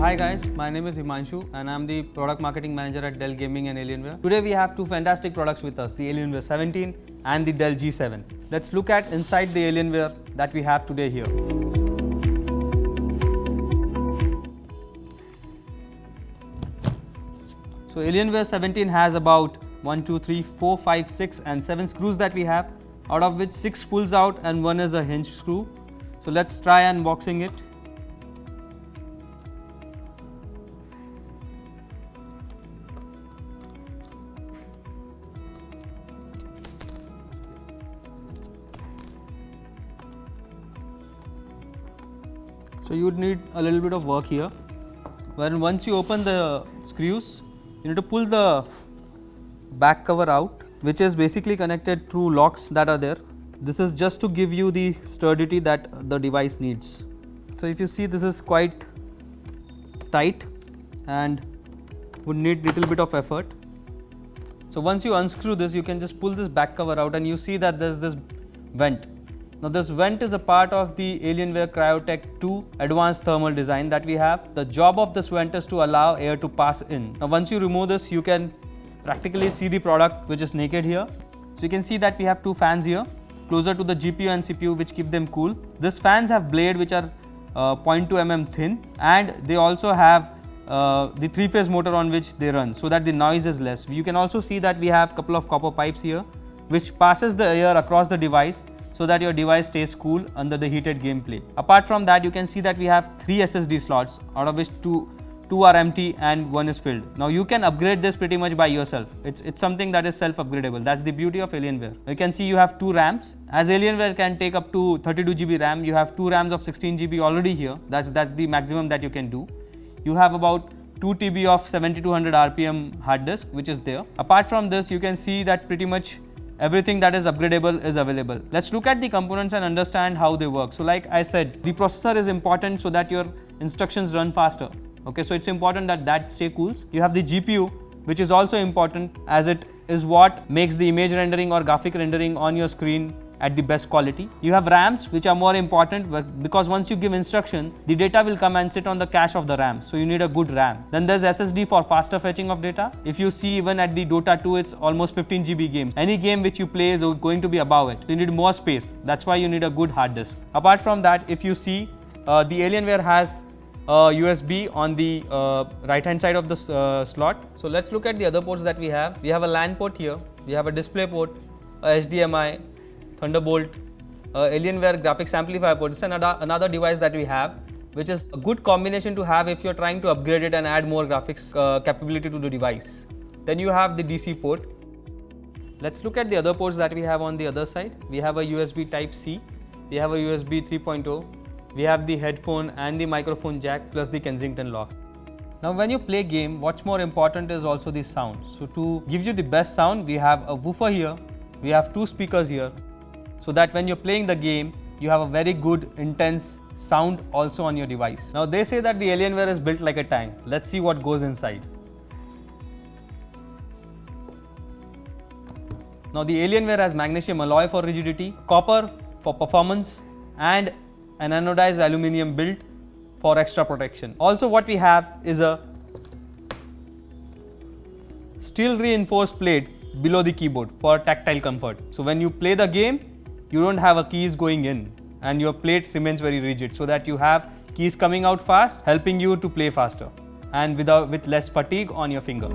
Hi guys, my name is Himanshu and I'm the product marketing manager at Dell Gaming and Alienware. Today we have two fantastic products with us, the Alienware 17 and the Dell G7. Let's look at inside the Alienware that we have today here. So Alienware 17 has about 1, 2, 3, 4, 5, 6 and 7 screws that we have, out of which 6 pulls out and 1 is a hinge screw. So let's try unboxing it. So you would need a little bit of work here, wherein once you open the screws, you need to pull the back cover out, which is basically connected through locks that are there. This is just to give you the sturdity that the device needs. So if you see, this is quite tight and would need little bit of effort. So once you unscrew this, you can just pull this back cover out and you see that there's this vent. Now this vent is a part of the Alienware Cryotech 2 advanced thermal design that we have. The job of this vent is to allow air to pass in. Now once you remove this, you can practically see the product which is naked here. So you can see that we have two fans here closer to the GPU and CPU which keep them cool. These fans have blade which are 0.2 mm thin, and they also have the 3-phase motor on which they run so that the noise is less. You can also see that we have couple of copper pipes here which passes the air across the device so that your device stays cool under the heated gameplay. Apart from that, you can see that we have 3 SSD slots, out of which two are empty and 1 is filled. Now you can upgrade this pretty much by yourself. It's something that is self-upgradable. That's the beauty of Alienware. You can see you have 2 RAMs. As Alienware can take up to 32 GB RAM, you have 2 RAMs of 16 GB already here. That's the maximum that you can do. You have about 2 TB of 7200 RPM hard disk which is there. Apart from this, you can see that pretty much everything that is upgradable is available. Let's look at the components and understand how they work. So like I said, the processor is important so that your instructions run faster. Okay, so it's important that stay cool. You have the GPU, which is also important as it is what makes the image rendering or graphic rendering on your screen at the best quality. You have RAMs, which are more important because once you give instruction, the data will come and sit on the cache of the RAM. So you need a good RAM. Then there's SSD for faster fetching of data. If you see even at the Dota 2, it's almost 15 GB games. Any game which you play is going to be above it. You need more space. That's why you need a good hard disk. Apart from that, if you see, the Alienware has USB on the right hand side of the slot. So let's look at the other ports that we have. We have a LAN port here. We have a display port, a HDMI, Thunderbolt, Alienware graphics amplifier port. It's another device that we have, which is a good combination to have if you're trying to upgrade it and add more graphics capability to the device. Then you have the DC port. Let's look at the other ports that we have on the other side. We have a USB Type C. We have a USB 3.0. We have the headphone and the microphone jack plus the Kensington lock. Now when you play game, what's more important is also the sound. So to give you the best sound, we have a woofer here. We have 2 speakers here, so that when you're playing the game, you have a very good intense sound also on your device. Now they say that the Alienware is built like a tank. Let's see what goes inside. Now the Alienware has magnesium alloy for rigidity, copper for performance, and an anodized aluminum built for extra protection. Also what we have is a steel reinforced plate below the keyboard for tactile comfort. So when you play the game, you don't have a keys going in and your plate remains very rigid, so that you have keys coming out fast, helping you to play faster and with less fatigue on your finger.